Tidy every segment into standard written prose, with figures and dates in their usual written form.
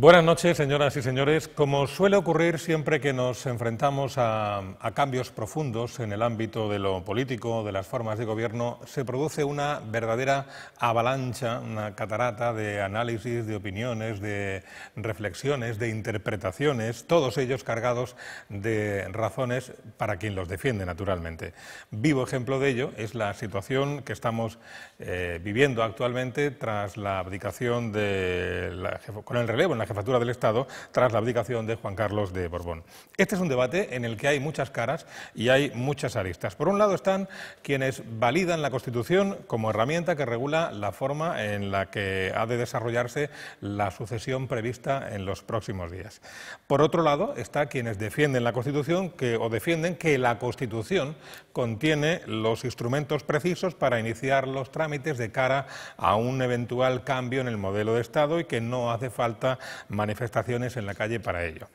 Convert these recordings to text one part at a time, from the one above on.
Buenas noches, señoras y señores. Como suele ocurrir siempre que nos enfrentamos a cambios profundos en el ámbito de lo político, de las formas de gobierno, se produce una verdadera avalancha, una catarata de análisis, de opiniones, de reflexiones, de interpretaciones, todos ellos cargados de razones para quien los defiende, naturalmente. Vivo ejemplo de ello es la situación que estamos viviendo actualmente tras la abdicación con el relevo en la jefatura del Estado tras la abdicación de Juan Carlos de Borbón. Este es un debate en el que hay muchas caras y hay muchas aristas. Por un lado están quienes validan la Constitución como herramienta que regula la forma en la que ha de desarrollarse la sucesión prevista en los próximos días. Por otro lado está quienes defienden la Constitución o defienden que la Constitución contiene los instrumentos precisos para iniciar los trámites de cara a un eventual cambio en el modelo de Estado y que no hace falta manifestaciones en la calle para ello.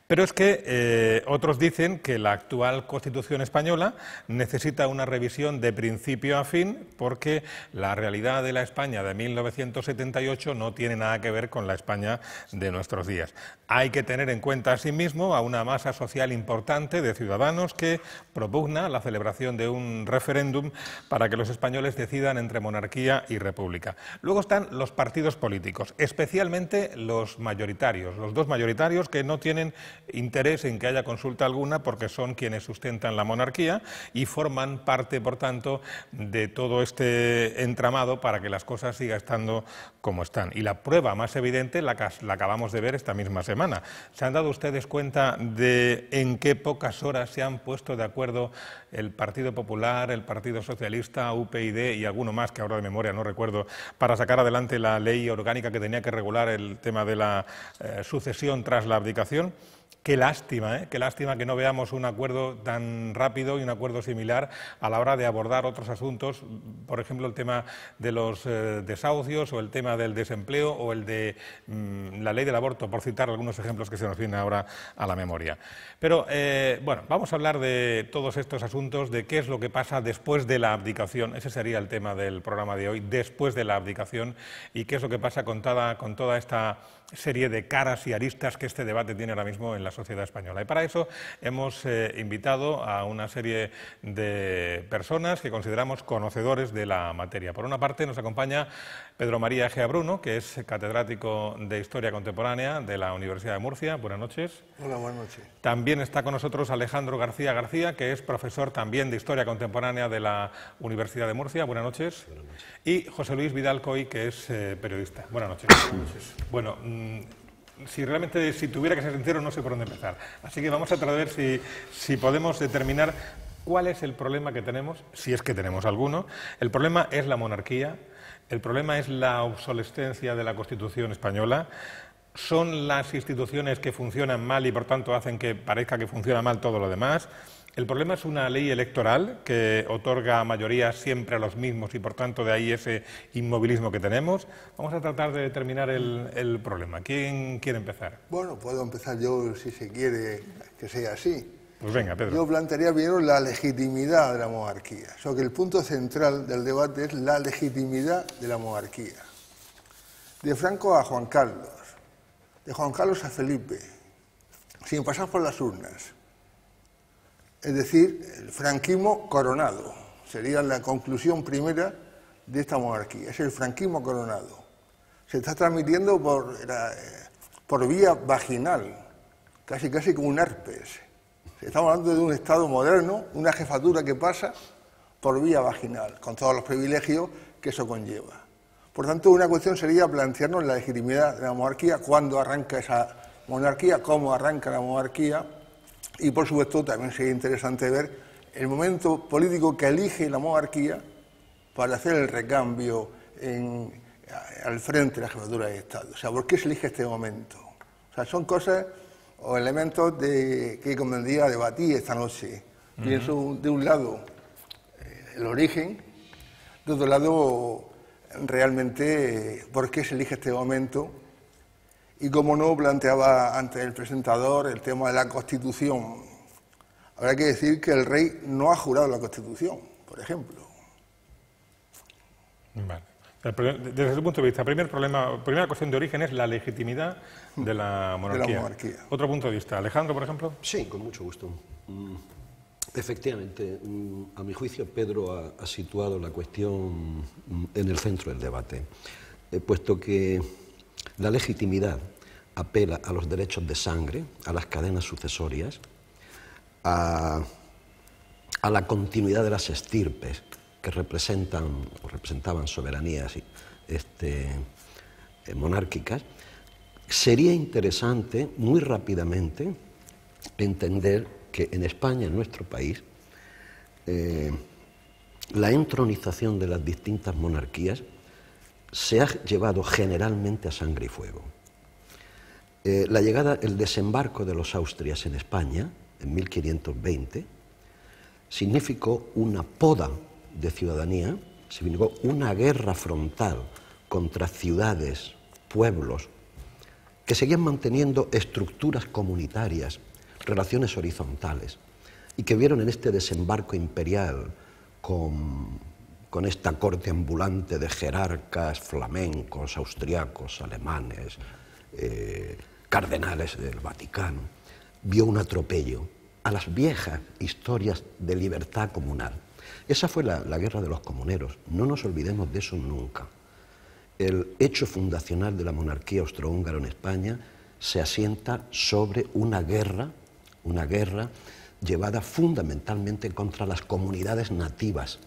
Pero es que otros dicen que la actual Constitución española necesita una revisión de principio a fin porque la realidad de la España de 1978 no tiene nada que ver con la España de nuestros días. Hay que tener en cuenta asimismo a una masa social importante de ciudadanos que propugna la celebración de un referéndum para que los españoles decidan entre monarquía y república. Luego están los partidos políticos, especialmente los mayoritarios, los dos mayoritarios que no tienen interés en que haya consulta alguna porque son quienes sustentan la monarquía y forman parte, por tanto, de todo este entramado para que las cosas sigan estando como están. Y la prueba más evidente la acabamos de ver esta misma semana. ¿Se han dado ustedes cuenta de en qué pocas horas se han puesto de acuerdo el Partido Popular, el Partido Socialista, UPyD y alguno más que ahora de memoria no recuerdo, para sacar adelante la ley orgánica que tenía que regular el tema de la sucesión tras la abdicación? Qué lástima que no veamos un acuerdo tan rápido y un acuerdo similar a la hora de abordar otros asuntos, por ejemplo, el tema de los desahucios o el tema del desempleo o el de la ley del aborto, por citar algunos ejemplos que se nos vienen ahora a la memoria. Pero, bueno, vamos a hablar de todos estos asuntos, de qué es lo que pasa después de la abdicación. Ese sería el tema del programa de hoy, después de la abdicación, y qué es lo que pasa con toda esta serie de caras y aristas que este debate tiene ahora mismo en la sociedad española. Y para eso hemos invitado a una serie de personas que consideramos conocedores de la materia. Por una parte nos acompaña Pedro María Egea Bruno, que es catedrático de Historia Contemporánea de la Universidad de Murcia. Buenas noches. Hola, buenas noches. También está con nosotros Alejandro García García, que es profesor también de Historia Contemporánea de la Universidad de Murcia. Buenas noches. Buenas noches. Y José Luis Vidal Coy, que es periodista. Buenas noches. Buenas noches. Bueno, si tuviera que ser sincero, no sé por dónde empezar. Así que vamos a tratar de ver si podemos determinar cuál es el problema que tenemos, si es que tenemos alguno. El problema es la monarquía, el problema es la obsolescencia de la Constitución española, son las instituciones que funcionan mal y por tanto hacen que parezca que funciona mal todo lo demás. El problema es una ley electoral que otorga mayoría siempre a los mismos y por tanto de ahí ese inmovilismo que tenemos. Vamos a tratar de determinar el problema. ¿Quién quiere empezar? Bueno, puedo empezar yo si se quiere que sea así. Pues venga, Pedro. Yo plantearía primero la legitimidad de la monarquía. O sea, que el punto central del debate es la legitimidad de la monarquía. De Franco a Juan Carlos, de Juan Carlos a Felipe, sin pasar por las urnas. Es decir, el franquismo coronado. Sería la conclusión primera de esta monarquía. Es el franquismo coronado. Se está transmitiendo por vía vaginal, casi como un herpes. Estamos hablando de un Estado moderno, una jefatura que pasa por vía vaginal, con todos los privilegios que eso conlleva. Por tanto, una cuestión sería plantearnos la legitimidad de la monarquía, cuándo arranca esa monarquía, cómo arranca la monarquía, y por supuesto también sería interesante ver el momento político que elige la monarquía para hacer el recambio al frente de la jefatura de Estado. O sea, ¿por qué se elige este momento? O sea, son cosas o elementos que convendría debatir esta noche. Pienso de un lado el origen, de otro lado realmente por qué se elige este momento. Y como no planteaba antes el presentador el tema de la Constitución, habrá que decir que el rey no ha jurado la Constitución, por ejemplo. Vale. Desde su punto de vista, primera cuestión de origen es la legitimidad de la monarquía. De la monarquía. Otro punto de vista. Alejandro, por ejemplo. Sí, con mucho gusto. Efectivamente, a mi juicio, Pedro ha situado la cuestión en el centro del debate, puesto que la legitimidad apela a los derechos de sangre, a las cadenas sucesorias, a la continuidad de las estirpes que representaban soberanías monárquicas. Sería interesante, muy rápidamente, entender que en España, en nuestro país, la entronización de las distintas monarquías se ha llevado generalmente a sangre y fuego. El desembarco de los Austrias en España, en 1520, significó una poda de ciudadanía, significó una guerra frontal contra ciudades, pueblos, que seguían manteniendo estructuras comunitarias, relaciones horizontales, y que vieron en este desembarco imperial con esta corte ambulante de jerarcas flamencos, austriacos, alemanes, cardenales del Vaticano, vio un atropello a las viejas historias de libertad comunal. Esa fue la guerra de los comuneros, no nos olvidemos de eso nunca. El hecho fundacional de la monarquía austrohúngara en España se asienta sobre una guerra llevada fundamentalmente contra las comunidades nativas.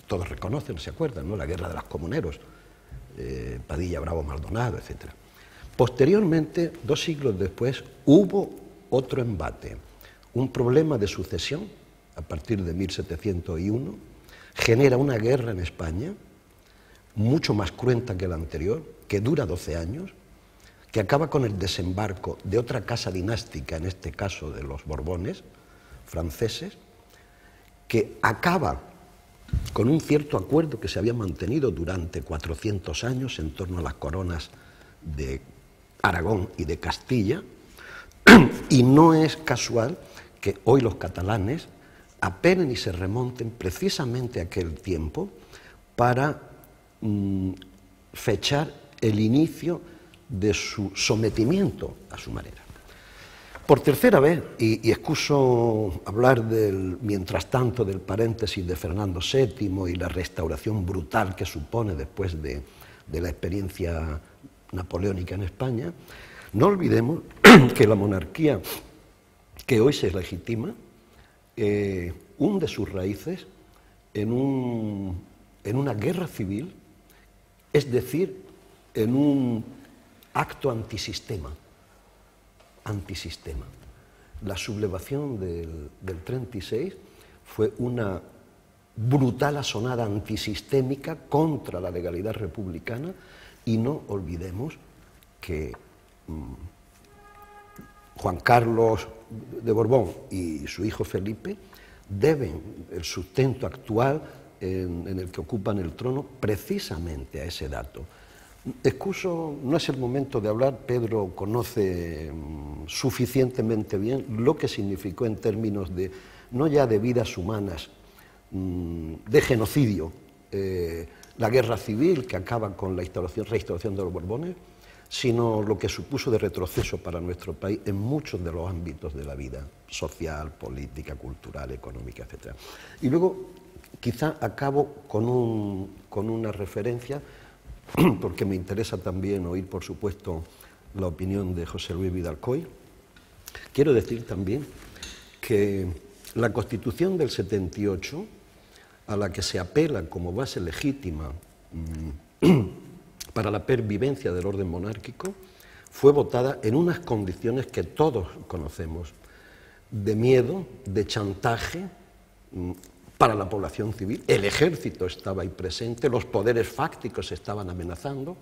Todos reconocen, se acuerdan, ¿no? La guerra de los comuneros, Padilla, Bravo, Maldonado, etc. Posteriormente, 2 siglos después, hubo otro embate, un problema de sucesión, a partir de 1701, genera una guerra en España, mucho más cruenta que la anterior, que dura 12 años, que acaba con el desembarco de otra casa dinástica, en este caso de los Borbones franceses, que acaba con un cierto acuerdo que se había mantenido durante 400 años en torno a las coronas de Aragón y de Castilla, y no es casual que hoy los catalanes apelen y se remonten precisamente a aquel tiempo para fechar el inicio de su sometimiento a su manera. Por tercera vez, y excuso hablar mientras tanto del paréntesis de Fernando VII y la restauración brutal que supone después de la experiencia napoleónica en España, no olvidemos que la monarquía que hoy se legitima hunde sus raíces en una guerra civil, es decir, en un acto antisistema. La sublevación del 36 fue una brutal asonada antisistémica contra la legalidad republicana, y no olvidemos que Juan Carlos de Borbón y su hijo Felipe deben el sustento actual en el que ocupan el trono precisamente a ese dato. Excuso, no es el momento de hablar, Pedro conoce suficientemente bien lo que significó en términos de, no ya de vidas humanas, de genocidio, la guerra civil que acaba con la reinstauración de los Borbones, sino lo que supuso de retroceso para nuestro país en muchos de los ámbitos de la vida social, política, cultural, económica, etc. Y luego, quizá acabo con una referencia, porque me interesa también oír, por supuesto, la opinión de José Luis Vidal-Coy. Quiero decir también que la Constitución del 78, a la que se apela como base legítima para la pervivencia del orden monárquico, fue votada en unas condiciones que todos conocemos, de miedo, de chantaje para la población civil. El ejército estaba ahí presente, los poderes fácticos estaban amenazando,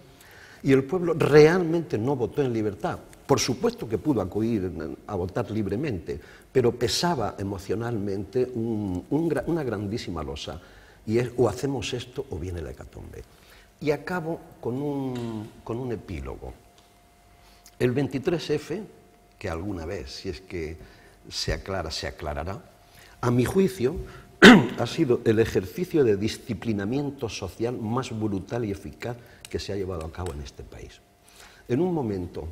y el pueblo realmente no votó en libertad. Por supuesto que pudo acudir a votar libremente, pero pesaba emocionalmente una grandísima losa, y es: o hacemos esto o viene la hecatombe. Y acabo con un epílogo. El 23F, que alguna vez, si es que se aclara, se aclarará, a mi juicio, ha sido el ejercicio de disciplinamiento social más brutal y eficaz que se ha llevado a cabo en este país. En un momento,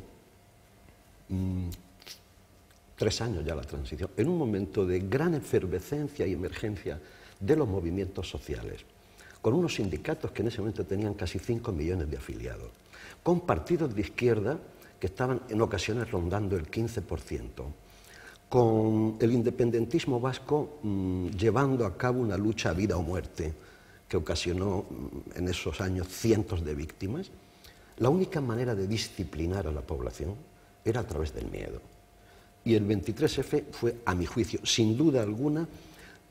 3 años ya la transición, en un momento de gran efervescencia y emergencia de los movimientos sociales, con unos sindicatos que en ese momento tenían casi 5 millones de afiliados, con partidos de izquierda que estaban en ocasiones rondando el 15%, con el independentismo vasco llevando a cabo una lucha a vida o muerte que ocasionó en esos años cientos de víctimas, la única manera de disciplinar a la población era a través del miedo. Y el 23F fue, a mi juicio, sin duda alguna,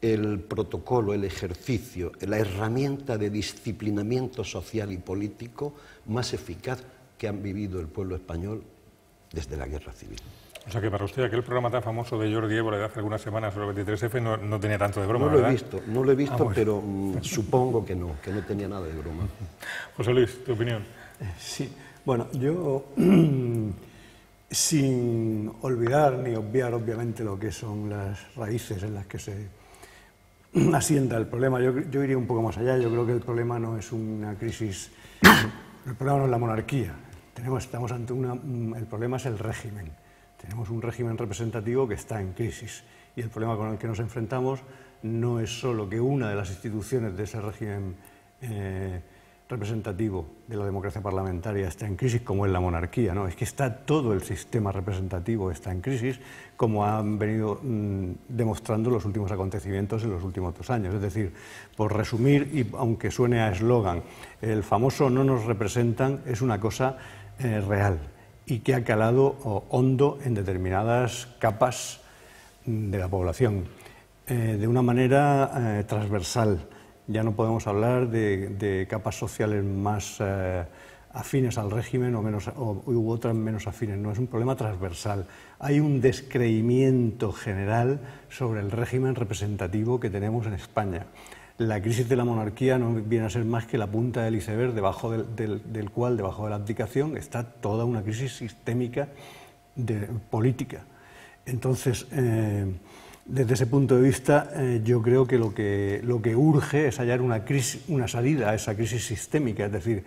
el protocolo, el ejercicio, la herramienta de disciplinamiento social y político más eficaz que han vivido el pueblo español desde la Guerra Civil. O sea que para usted aquel programa tan famoso de Jordi Évole de hace algunas semanas sobre el 23F no tenía tanto de broma, no lo ¿verdad? No lo he visto, bueno. Pero supongo que no tenía nada de broma. José Luis, ¿tu opinión? Sí, bueno, yo sin olvidar ni obviar obviamente lo que son las raíces en las que se asienta el problema, yo iría un poco más allá. Yo creo que el problema no es una crisis, el problema no es la monarquía, estamos ante el problema es el régimen. Tenemos un régimen representativo que está en crisis y el problema con el que nos enfrentamos no es solo que una de las instituciones de ese régimen representativo de la democracia parlamentaria está en crisis, como es la monarquía, ¿no? Es que está todo el sistema representativo está en crisis, como han venido demostrando los últimos acontecimientos en los últimos 2 años. Es decir, por resumir, y aunque suene a eslogan, el famoso no nos representan es una cosa real y que ha calado hondo en determinadas capas de la población, de una manera transversal. Ya no podemos hablar de capas sociales más afines al régimen u otras menos afines, no, es un problema transversal. Hay un descreimiento general sobre el régimen representativo que tenemos en España. La crisis de la monarquía no viene a ser más que la punta del iceberg, debajo del cual, debajo de la abdicación, está toda una crisis sistémica política. Entonces, desde ese punto de vista, yo creo que lo que urge es hallar una salida a esa crisis sistémica, es decir,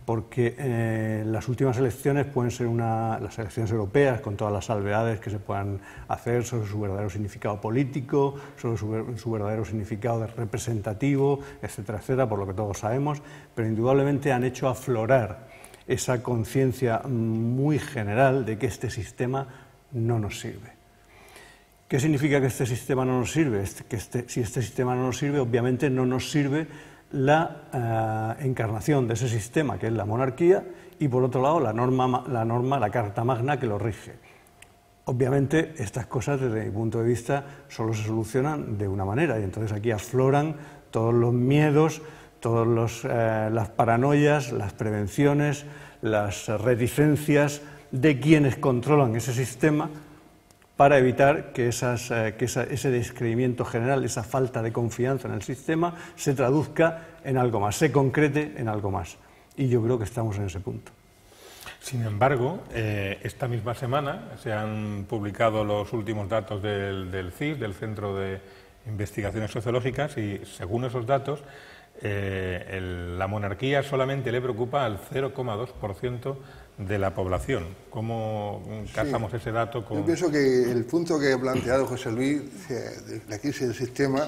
porque las últimas elecciones pueden ser las elecciones europeas, con todas las salvedades que se puedan hacer sobre su verdadero significado político, sobre su verdadero significado representativo, etcétera, etcétera, por lo que todos sabemos, pero indudablemente han hecho aflorar esa conciencia muy general de que este sistema no nos sirve. ¿Qué significa que este sistema no nos sirve? Si este sistema no nos sirve, obviamente no nos sirve la encarnación de ese sistema, que es la monarquía, y por otro lado la Carta Magna que lo rige. Obviamente estas cosas, desde mi punto de vista, solo se solucionan de una manera, y entonces aquí afloran todos los miedos, todas las paranoias, las prevenciones, las reticencias de quienes controlan ese sistema, para evitar que ese descreimiento general, esa falta de confianza en el sistema, se traduzca en algo más, se concrete en algo más. Y yo creo que estamos en ese punto. Sin embargo, esta misma semana se han publicado los últimos datos del CIS, del Centro de Investigaciones Sociológicas, y según esos datos, la monarquía solamente le preocupa al 0,2% de la población. ¿Cómo casamos ese dato con...? Yo pienso que el punto que ha planteado José Luis, de la crisis del sistema,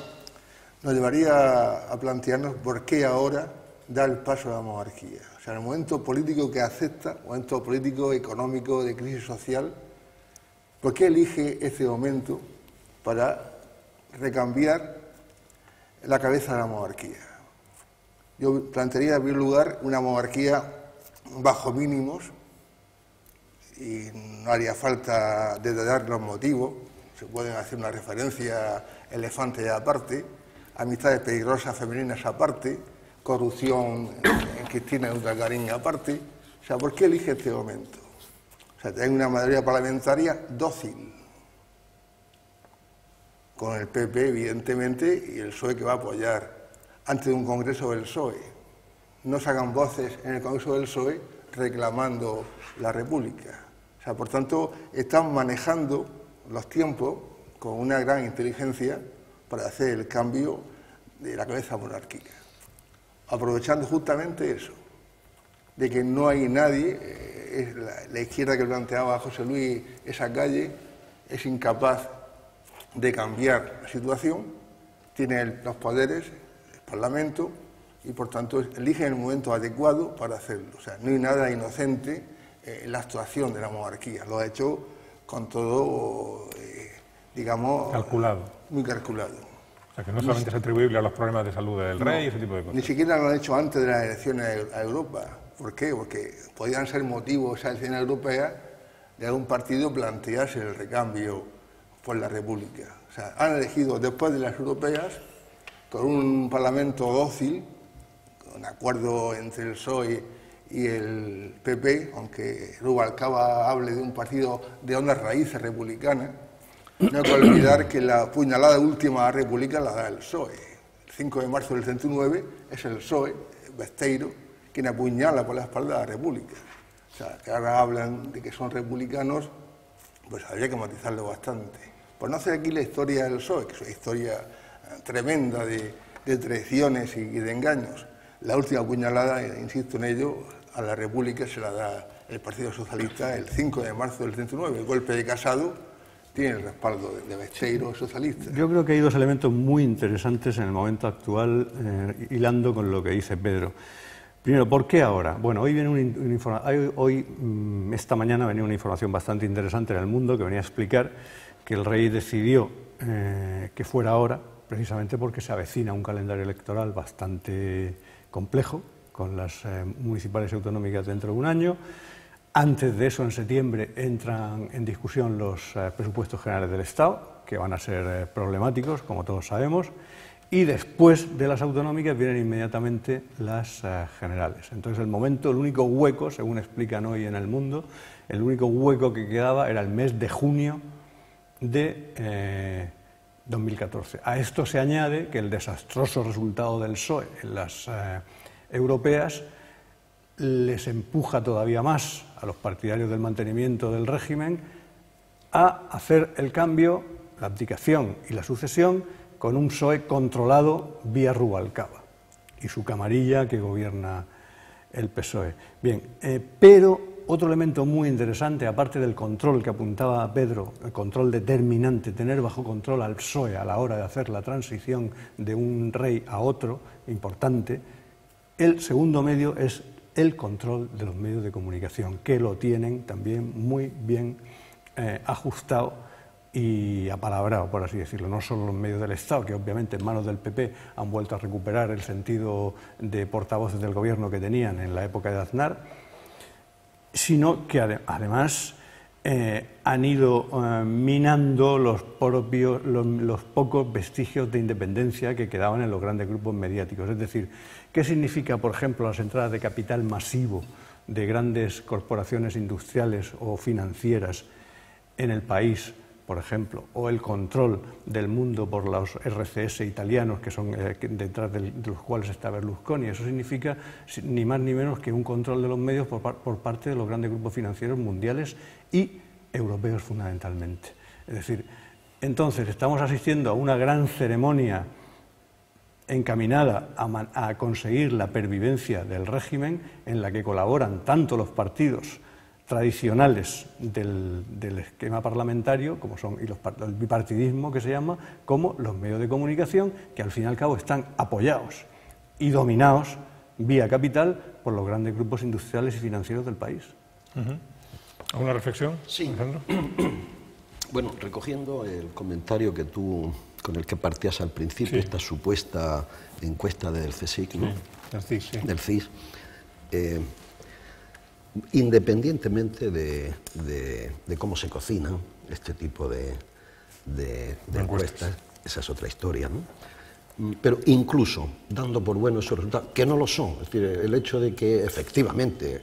nos llevaría a plantearnos por qué ahora da el paso a la monarquía. O sea, en el momento político que acepta, momento político, económico, de crisis social, ¿por qué elige este momento para recambiar la cabeza de la monarquía? Yo plantearía, en primer lugar, una monarquía bajo mínimos, y no haría falta detallar los motivos, se pueden hacer una referencia, elefantes aparte, amistades peligrosas femeninas aparte, corrupción en Cristina Garín aparte. O sea, ¿por qué elige este momento? O sea, hay una mayoría parlamentaria dócil, con el PP, evidentemente, y el PSOE que va a apoyar antes de un congreso del PSOE. No se hagan voces en el congreso del PSOE reclamando la República. O sea, por tanto, están manejando los tiempos con una gran inteligencia para hacer el cambio de la cabeza monárquica, aprovechando justamente eso, de que no hay nadie, es la izquierda que planteaba José Luis esa calle, es incapaz de cambiar la situación, tiene los poderes, el Parlamento, y por tanto elige el momento adecuado para hacerlo. O sea, no hay nada inocente en la actuación de la monarquía, lo ha hecho con todo, digamos... calculado. Muy calculado. O sea, que no solamente es atribuible a los problemas de salud del rey y ese tipo de cosas. Ni siquiera lo han hecho antes de las elecciones a Europa. ¿Por qué? Porque podían ser motivos esas elecciones europeas de algún partido plantearse el recambio por la República. O sea, han elegido después de las europeas, con un parlamento dócil, con acuerdo entre el PSOE y el PP, aunque Rubalcaba hable de un partido de hondas raíces republicanas, no hay que olvidar que la puñalada última a la República la da el PSOE. El 5 de marzo del 39 es el PSOE, Besteiro, quien apuñala por la espalda a la República. O sea, que ahora hablan de que son republicanos, pues habría que matizarlo bastante. Por no hacer aquí la historia del PSOE, que es una historia tremenda de traiciones y de engaños. La última puñalada, insisto en ello, a la República se la da el Partido Socialista el 5 de marzo del 39. El golpe de Casado tiene el respaldo de Besteiro, socialista. Yo creo que hay dos elementos muy interesantes en el momento actual, hilando con lo que dice Pedro. Primero, ¿por qué ahora? Bueno, hoy viene esta mañana venía una información bastante interesante en El Mundo que venía a explicar que el rey decidió que fuera ahora, precisamente porque se avecina un calendario electoral bastante complejo, con las municipales y autonómicas dentro de un año. Antes de eso, en septiembre, entran en discusión los presupuestos generales del Estado, que van a ser problemáticos, como todos sabemos, y después de las autonómicas vienen inmediatamente las generales. Entonces, el único hueco, según explican hoy en El Mundo, el único hueco que quedaba era el mes de junio de 2014. A esto se añade que el desastroso resultado del PSOE en las europeas les empuja todavía más a los partidarios del mantenimiento del régimen a hacer el cambio, la abdicación y la sucesión con un PSOE controlado vía Rubalcaba y su camarilla que gobierna el PSOE. Bien, pero otro elemento muy interesante, aparte del control que apuntaba Pedro, el control determinante, tener bajo control al PSOE a la hora de hacer la transición de un rey a otro, importante, el segundo medio es el control de los medios de comunicación, que lo tienen también muy bien ajustado y apalabrado, por así decirlo. No solo los medios del Estado, que obviamente en manos del PP han vuelto a recuperar el sentido de portavoces del gobierno que tenían en la época de Aznar, sino que además han ido minando los pocos vestigios de independencia que quedaban en los grandes grupos mediáticos. Es decir, ¿qué significa, por ejemplo, las entradas de capital masivo de grandes corporaciones industriales o financieras en el país, por ejemplo, o el control del mundo por los RCS italianos, que son detrás de los cuales está Berlusconi? Eso significa ni más ni menos que un control de los medios por parte de los grandes grupos financieros mundiales y europeos fundamentalmente. Es decir, entonces estamos asistiendo a una gran ceremonia encaminada a conseguir la pervivencia del régimen, en la que colaboran tanto los partidos tradicionales del esquema parlamentario, como son el bipartidismo que se llama, como los medios de comunicación, que al fin y al cabo están apoyados y dominados vía capital por los grandes grupos industriales y financieros del país. ¿Alguna reflexión, sí. Alejandro? Bueno, recogiendo el comentario que tú, con el que partías al principio, esta supuesta encuesta del CSIC, ¿no? Del CIS, independientemente de cómo se cocinan este tipo de encuestas, esa es otra historia, ¿no? Pero incluso dando por buenos esos resultados, que no lo son, es decir, el hecho de que efectivamente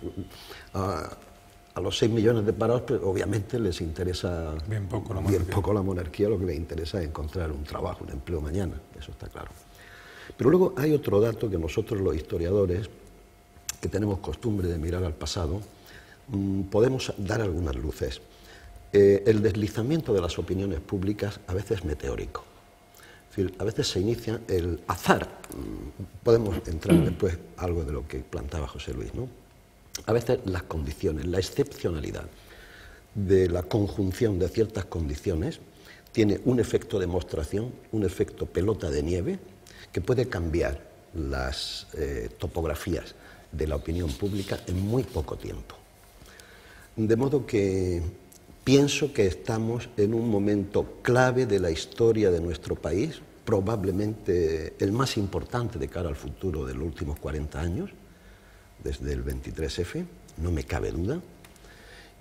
a los 6 millones de parados, pues, obviamente les interesa bien poco la monarquía, lo que les interesa es encontrar un trabajo, un empleo mañana, eso está claro. Pero luego hay otro dato que nosotros los historiadores, que tenemos costumbre de mirar al pasado, podemos dar algunas luces. El deslizamiento de las opiniones públicas a veces es meteórico. Es decir, a veces se inicia el azar. Podemos entrar después algo de lo que plantaba José Luis, ¿no? A veces las condiciones, la excepcionalidad de la conjunción de ciertas condiciones tiene un efecto demostración, un efecto pelota de nieve, que puede cambiar las topografías de la opinión pública en muy poco tiempo. De modo que pienso que estamos en un momento clave de la historia de nuestro país, probablemente el más importante de cara al futuro de los últimos 40 años, desde el 23F, no me cabe duda,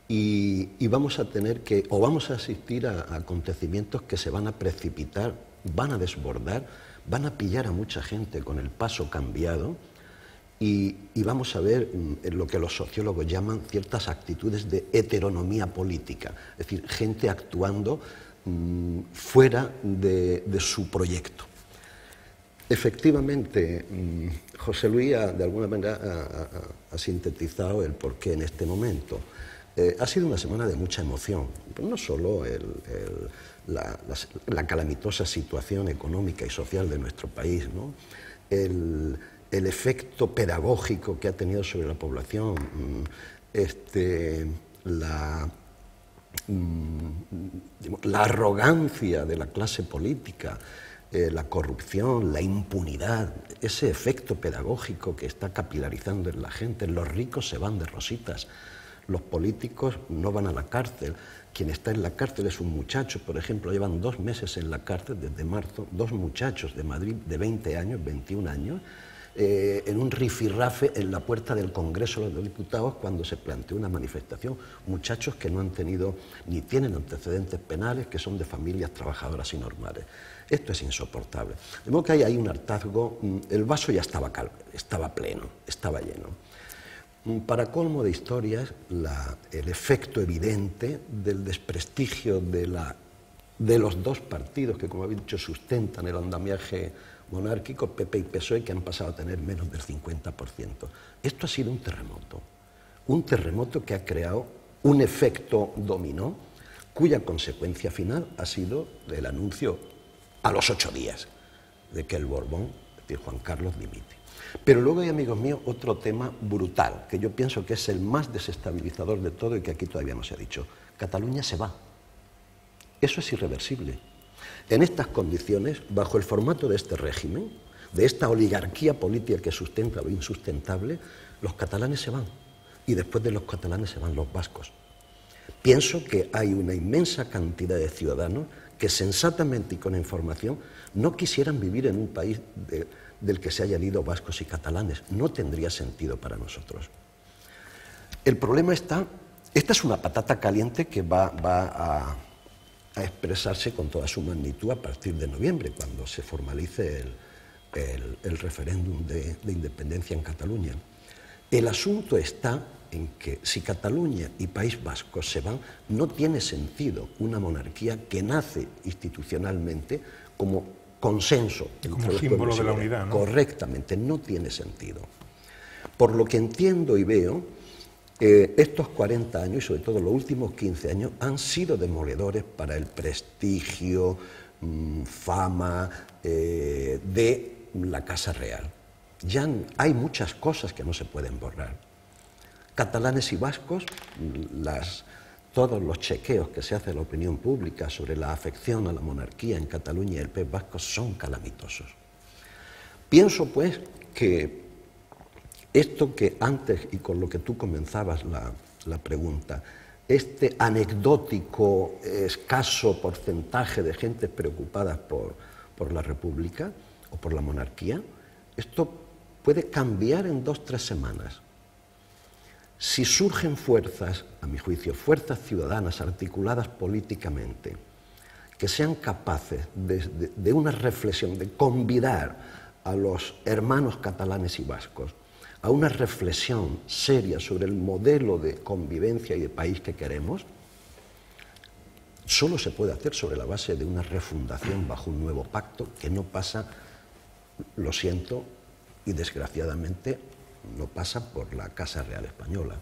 y vamos a tener que, o vamos a asistir a acontecimientos que se van a precipitar, van a desbordar, van a pillar a mucha gente con el paso cambiado, y vamos a ver lo que los sociólogos llaman ciertas actitudes de heteronomía política, es decir, gente actuando fuera de su proyecto. Efectivamente, José Luis de alguna manera ha sintetizado el porqué en este momento. Ha sido una semana de mucha emoción, pero no solo la calamitosa situación económica y social de nuestro país, ¿no? El efecto pedagógico que ha tenido sobre la población, la arrogancia de la clase política, la corrupción, la impunidad, ese efecto pedagógico que está capilarizando en la gente. Los ricos se van de rositas, los políticos no van a la cárcel. Quien está en la cárcel es un muchacho, por ejemplo, llevan 2 meses en la cárcel desde marzo, 2 muchachos de Madrid de 20 años, 21 años, en un rifirrafe en la puerta del Congreso de los Diputados cuando se planteó una manifestación, muchachos que no han tenido ni tienen antecedentes penales, que son de familias trabajadoras y normales. Esto es insoportable. De modo que hay un hartazgo, el vaso ya estaba pleno, estaba lleno. Para colmo de historias, el efecto evidente del desprestigio de los 2 partidos que, como habéis dicho, sustentan el andamiaje monárquico, PP y PSOE, que han pasado a tener menos del 50%. Esto ha sido un terremoto que ha creado un efecto dominó, cuya consecuencia final ha sido el anuncio a los 8 días de que el Borbón, es decir, Juan Carlos, dimite. Pero luego hay, amigos míos, otro tema brutal, que yo pienso que es el más desestabilizador de todo y que aquí todavía no se ha dicho. Cataluña se va. Eso es irreversible. En estas condiciones, bajo el formato de este régimen, de esta oligarquía política que sustenta lo insustentable, los catalanes se van. Y después de los catalanes se van los vascos. Pienso que hay una inmensa cantidad de ciudadanos que sensatamente y con información no quisieran vivir en un país del que se hayan ido vascos y catalanes. No tendría sentido para nosotros. El problema esta es una patata caliente que va a expresarse con toda su magnitud a partir de noviembre, cuando se formalice el referéndum de independencia en Cataluña. El asunto está en que si Cataluña y País Vasco se van, no tiene sentido una monarquía que nace institucionalmente como consenso. Como símbolo de la unidad, ¿no? Correctamente, no tiene sentido. Por lo que entiendo y veo, estos 40 años y sobre todo los últimos 15 años han sido demoledores para el prestigio, fama de la Casa Real. Ya hay muchas cosas que no se pueden borrar. Catalanes y vascos, todos los chequeos que se hace en la opinión pública sobre la afección a la monarquía en Cataluña y el País Vasco son calamitosos. Pienso, pues, que esto que antes, y con lo que tú comenzabas la pregunta, este anecdótico, escaso porcentaje de gente preocupada por la República o por la monarquía, esto puede cambiar en 2 o 3 semanas. Si surgen fuerzas, a mi juicio, fuerzas ciudadanas articuladas políticamente, que sean capaces de una reflexión, de convidar a los hermanos catalanes y vascos a una reflexión seria sobre el modelo de convivencia y de país que queremos, solo se puede hacer sobre la base de una refundación bajo un nuevo pacto que no pasa, lo siento, y desgraciadamente no pasa por la Casa Real Española,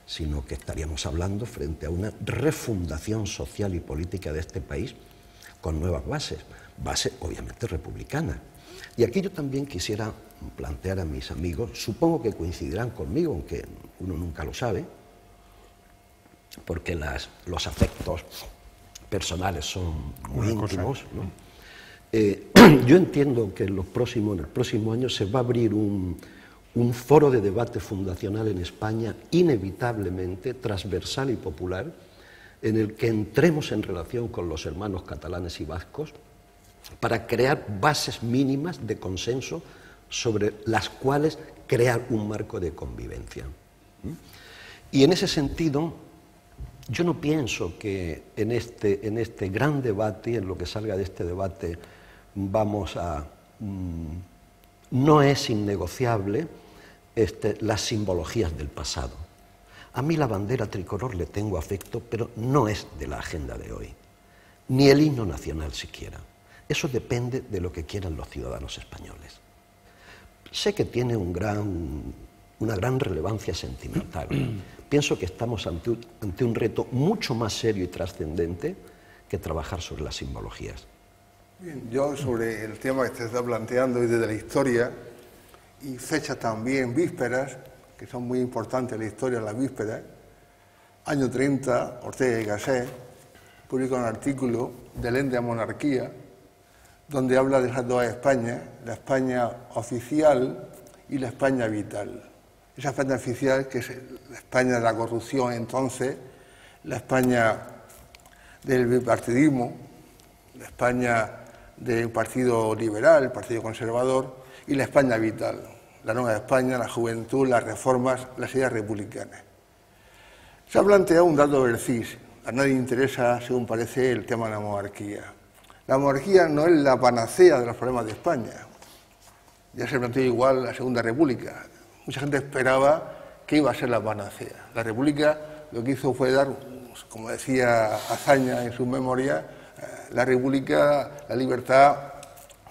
sino que estaríamos hablando frente a una refundación social y política de este país con nuevas bases obviamente republicanas. Y aquí yo también quisiera plantear a mis amigos, supongo que coincidirán conmigo, aunque uno nunca lo sabe, porque los afectos personales son muy íntimos, ¿no? Yo entiendo que en el próximo año se va a abrir un foro de debate fundacional en España, inevitablemente transversal y popular, en el que entremos en relación con los hermanos catalanes y vascos para crear bases mínimas de consenso sobre las cuales crear un marco de convivencia. Y en ese sentido, yo no pienso que en este gran debate, en lo que salga de este debate, no es innegociable las simbologías del pasado. A mí la bandera tricolor le tengo afecto, pero no es de la agenda de hoy, ni el himno nacional siquiera. Eso depende de lo que quieran los ciudadanos españoles. Sé que tiene una gran relevancia sentimental. Pienso que estamos ante un reto mucho más serio y trascendente que trabajar sobre las simbologías. Bien, yo sobre el tema que te está planteando y desde la historia, y fechas también, vísperas, que son muy importantes en la historia, las vísperas, año 30, Ortega y Gasset publica un artículo de Ley de Monarquía, donde habla de esas dos Españas, la España oficial y la España vital. Esa España oficial, que es la España de la corrupción entonces, la España del bipartidismo, la España del Partido Liberal, el Partido Conservador, y la España vital, la nueva España, la juventud, las reformas, las ideas republicanas. Se ha planteado un dato del CIS. A nadie interesa, según parece, el tema de la monarquía. La monarquía no es la panacea de los problemas de España. Ya se planteó igual la Segunda República. Mucha gente esperaba que iba a ser la panacea. La República lo que hizo fue dar, como decía Azaña en su memoria, la República, la libertad,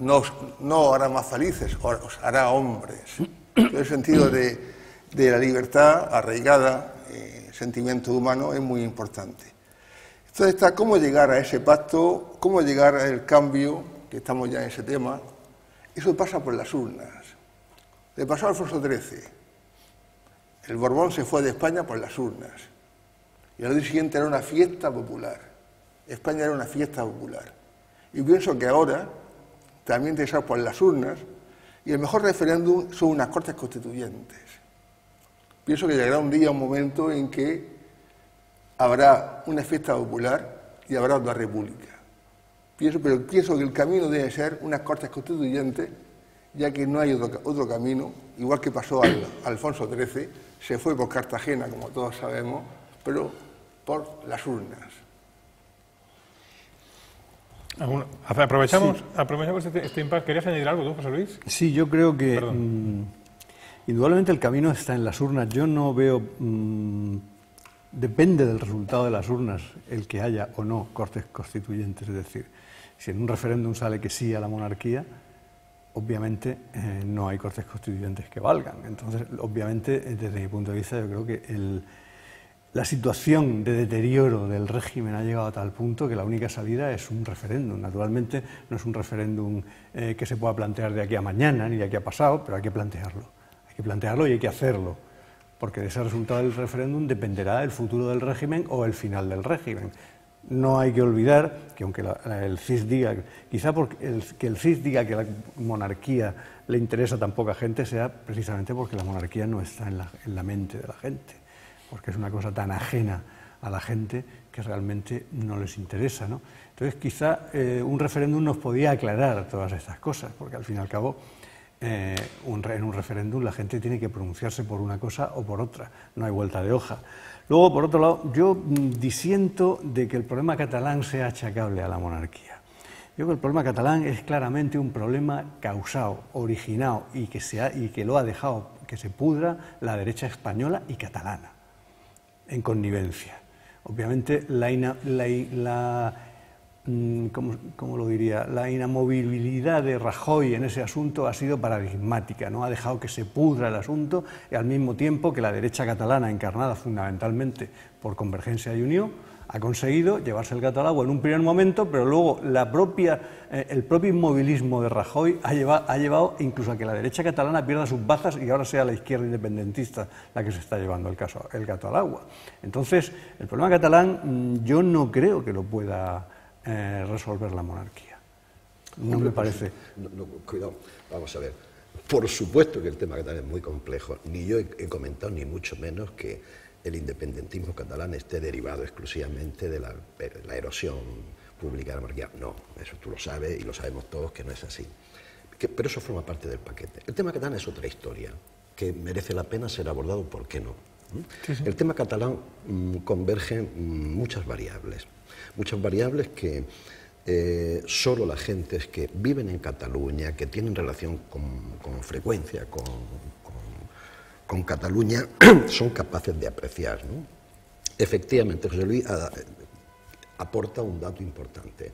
no hará más felices, os hará hombres. En el sentido de la libertad arraigada, sentimiento humano, es muy importante. Entonces está cómo llegar a ese pacto, cómo llegar al cambio, que estamos ya en ese tema. Eso pasa por las urnas. Le pasó a Alfonso XIII. El Borbón se fue de España por las urnas. Y al día siguiente era una fiesta popular. España era una fiesta popular. Y pienso que ahora también tiene que ser por las urnas, y el mejor referéndum son unas Cortes Constituyentes. Pienso que llegará un día, un momento en que habrá una fiesta popular y habrá otra república. Pero pienso que el camino debe ser unas Cortes Constituyentes, ya que no hay otro camino, igual que pasó a Alfonso XIII, se fue por Cartagena, como todos sabemos, pero por las urnas. Aprovechamos este impasse. ¿Querías añadir algo tú, José Luis? Sí, yo creo que indudablemente el camino está en las urnas. Yo no veo, depende del resultado de las urnas el que haya o no Cortes Constituyentes. Es decir, si en un referéndum sale que sí a la monarquía, obviamente no hay Cortes Constituyentes que valgan. Entonces, obviamente, desde mi punto de vista, yo creo que la situación de deterioro del régimen ha llegado a tal punto que la única salida es un referéndum. Naturalmente no es un referéndum que se pueda plantear de aquí a mañana ni de aquí a pasado, pero hay que plantearlo. Hay que plantearlo y hay que hacerlo, porque de ese resultado del referéndum dependerá el futuro del régimen o el final del régimen. No hay que olvidar que aunque el CIS diga, quizá que el CIS diga que la monarquía le interesa a tan poca gente, sea precisamente porque la monarquía no está en la mente de la gente, porque es una cosa tan ajena a la gente que realmente no les interesa, ¿no? Entonces, quizá un referéndum nos podía aclarar todas estas cosas, porque al fin y al cabo, en un referéndum la gente tiene que pronunciarse por una cosa o por otra, no hay vuelta de hoja. Luego, por otro lado, yo disiento de que el problema catalán sea achacable a la monarquía. Yo creo que el problema catalán es claramente un problema causado, originado y que lo ha dejado que se pudra la derecha española y catalana, en connivencia. Obviamente la inamovilidad de Rajoy en ese asunto ha sido paradigmática, ¿no? Ha dejado que se pudra el asunto y al mismo tiempo que la derecha catalana, encarnada fundamentalmente por Convergencia y Unió, ha conseguido llevarse el gato al agua en un primer momento, pero luego el propio inmovilismo de Rajoy ha llevado incluso a que la derecha catalana pierda sus bazas y ahora sea la izquierda independentista la que se está llevando el gato al agua. Entonces, el problema catalán yo no creo que lo pueda resolver la monarquía. No me parece. Cuidado, vamos a ver. Por supuesto que el tema catalán es muy complejo. Ni yo he comentado, ni mucho menos, que el independentismo catalán esté derivado exclusivamente de la erosión pública de la monarquía. No, eso tú lo sabes y lo sabemos todos que no es así. Pero eso forma parte del paquete. El tema catalán es otra historia que merece la pena ser abordado, ¿por qué no? Sí, sí. El tema catalán converge muchas variables que solo las gentes que viven en Cataluña, que tienen relación con frecuencia con Cataluña, son capaces de apreciar, ¿no? Efectivamente, José Luis aporta un dato importante.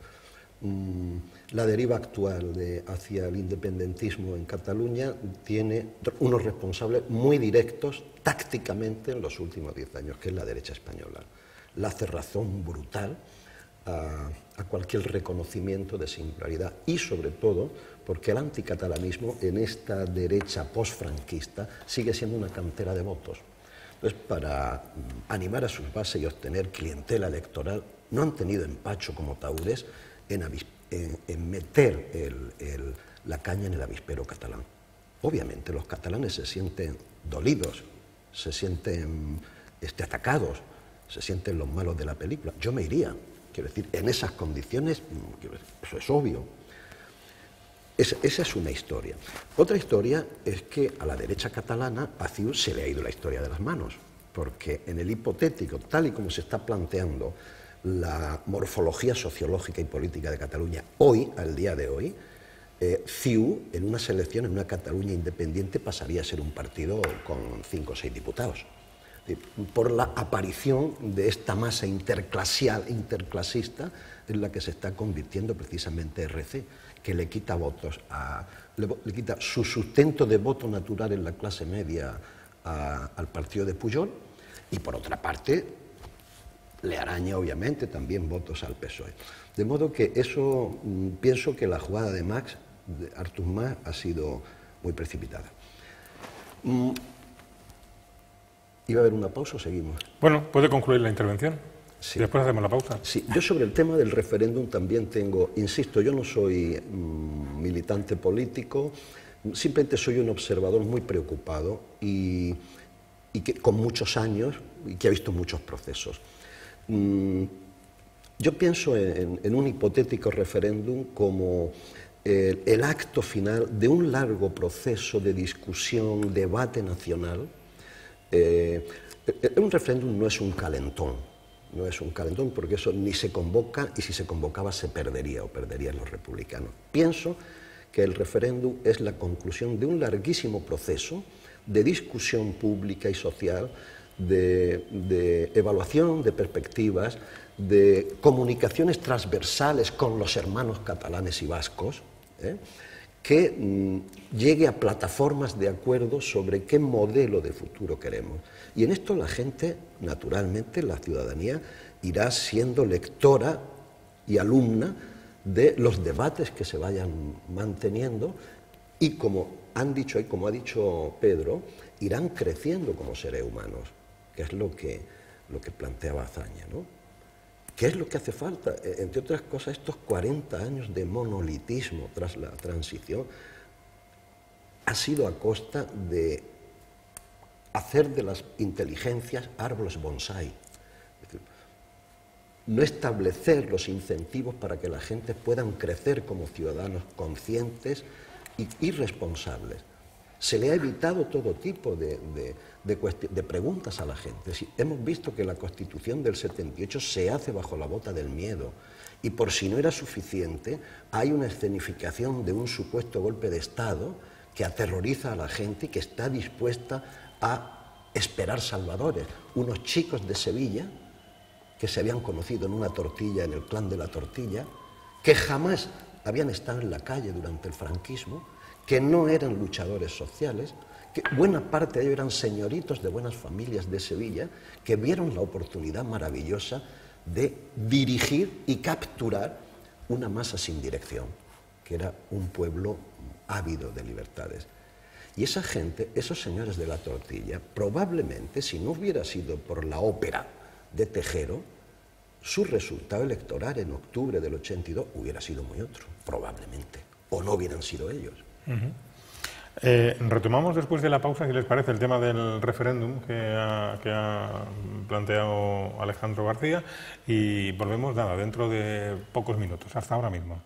La deriva actual hacia el independentismo en Cataluña tiene unos responsables muy directos tácticamente en los últimos 10 años, que es la derecha española. La cerrazón brutal a cualquier reconocimiento de singularidad y, sobre todo, porque el anticatalanismo en esta derecha postfranquista sigue siendo una cantera de votos. Entonces, para animar a sus bases y obtener clientela electoral, no han tenido empacho como taúres en meter la caña en el avispero catalán. Obviamente, los catalanes se sienten dolidos, se sienten atacados, se sienten los malos de la película. Yo me iría. Quiero decir, en esas condiciones, eso es obvio. Esa es una historia. Otra historia es que a la derecha catalana, a CiU se le ha ido la historia de las manos, porque en el hipotético, tal y como se está planteando la morfología sociológica y política de Cataluña hoy, al día de hoy, CiU en unas elecciones, en una Cataluña independiente, pasaría a ser un partido con 5 o 6 diputados. Por la aparición de esta masa interclasista en la que se está convirtiendo precisamente RC, que le quita votos, le quita su sustento de voto natural en la clase media al partido de Pujol, y por otra parte le araña obviamente también votos al PSOE. De modo que eso, pienso que la jugada de Artur Mas ha sido muy precipitada. ¿Iba a haber una pausa o seguimos? Bueno, puede concluir la intervención. Sí. Después hacemos la pausa. Sí, yo sobre el tema del referéndum también tengo, insisto, yo no soy militante político, simplemente soy un observador muy preocupado y que, con muchos años y que ha visto muchos procesos. Yo pienso en un hipotético referéndum como el acto final de un largo proceso de discusión, debate nacional. Un referéndum no es un calentón, porque eso ni se convoca, y si se convocaba se perdería o perderían los republicanos. Pienso que el referéndum es la conclusión de un larguísimo proceso de discusión pública y social, de evaluación de perspectivas, de comunicaciones transversales con los hermanos catalanes y vascos, que llegue a plataformas de acuerdo sobre qué modelo de futuro queremos. Y en esto la gente, naturalmente, la ciudadanía, irá siendo lectora y alumna de los debates que se vayan manteniendo y, como han dicho y como ha dicho Pedro, irán creciendo como seres humanos, que es lo que planteaba Azaña, ¿no? ¿Qué es lo que hace falta? Entre otras cosas, estos 40 años de monolitismo tras la transición ha sido a costa de hacer de las inteligencias árboles bonsái. Es decir, no establecer los incentivos para que la gente puedan crecer como ciudadanos conscientes y responsables. Se le ha evitado todo tipo de preguntas a la gente. Hemos visto que la Constitución del 78 se hace bajo la bota del miedo, y por si no era suficiente, hay una escenificación de un supuesto golpe de Estado que aterroriza a la gente y que está dispuesta a esperar salvadores. Unos chicos de Sevilla que se habían conocido en una tortilla, en el clan de la tortilla, que jamás habían estado en la calle durante el franquismo, que no eran luchadores sociales, que buena parte de ellos eran señoritos de buenas familias de Sevilla, que vieron la oportunidad maravillosa de dirigir y capturar una masa sin dirección, que era un pueblo ávido de libertades. Y esa gente, esos señores de la tortilla, probablemente, si no hubiera sido por la ópera de Tejero, su resultado electoral en octubre del 82 hubiera sido muy otro, probablemente, o no hubieran sido ellos. Retomamos después de la pausa, si les parece, el tema del referéndum que ha planteado Alejandro García, y volvemos dentro de pocos minutos. Hasta ahora mismo.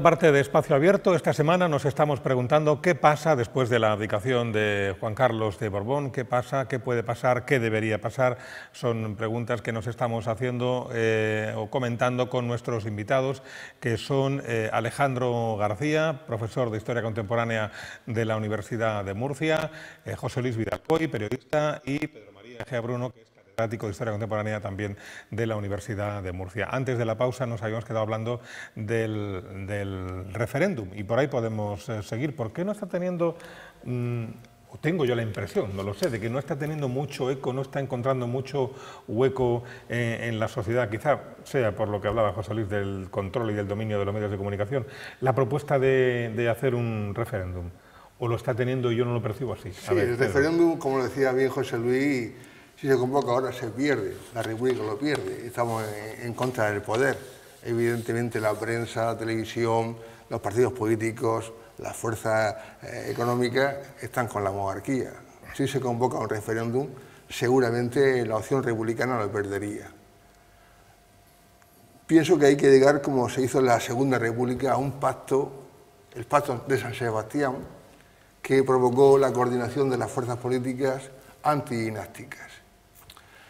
Parte de Espacio Abierto, esta semana nos estamos preguntando qué pasa después de la abdicación de Juan Carlos de Borbón, qué pasa, qué puede pasar, qué debería pasar. Son preguntas que nos estamos haciendo o comentando con nuestros invitados, que son Alejandro García, profesor de Historia Contemporánea de la Universidad de Murcia, José Luis Vidal-Coy, periodista, y Pedro María Egea Bruno, que es catedrático de Historia Contemporánea también de la Universidad de Murcia. Antes de la pausa nos habíamos quedado hablando del referéndum y por ahí podemos seguir. ¿Por qué no está teniendo, o tengo yo la impresión, no lo sé, de que no está teniendo mucho eco, no está encontrando mucho hueco en la sociedad? Quizá sea por lo que hablaba José Luis del control y del dominio de los medios de comunicación, la propuesta de hacer un referéndum. ¿O lo está teniendo y yo no lo percibo así? Sí, el referéndum, como lo decía bien José Luis, si se convoca ahora se pierde, la República lo pierde, estamos en contra del poder. Evidentemente la prensa, la televisión, los partidos políticos, las fuerzas económicas están con la monarquía. Si se convoca un referéndum, seguramente la opción republicana lo perdería. Pienso que hay que llegar, como se hizo en la Segunda República, a un pacto, el pacto de San Sebastián, que provocó la coordinación de las fuerzas políticas antidinásticas.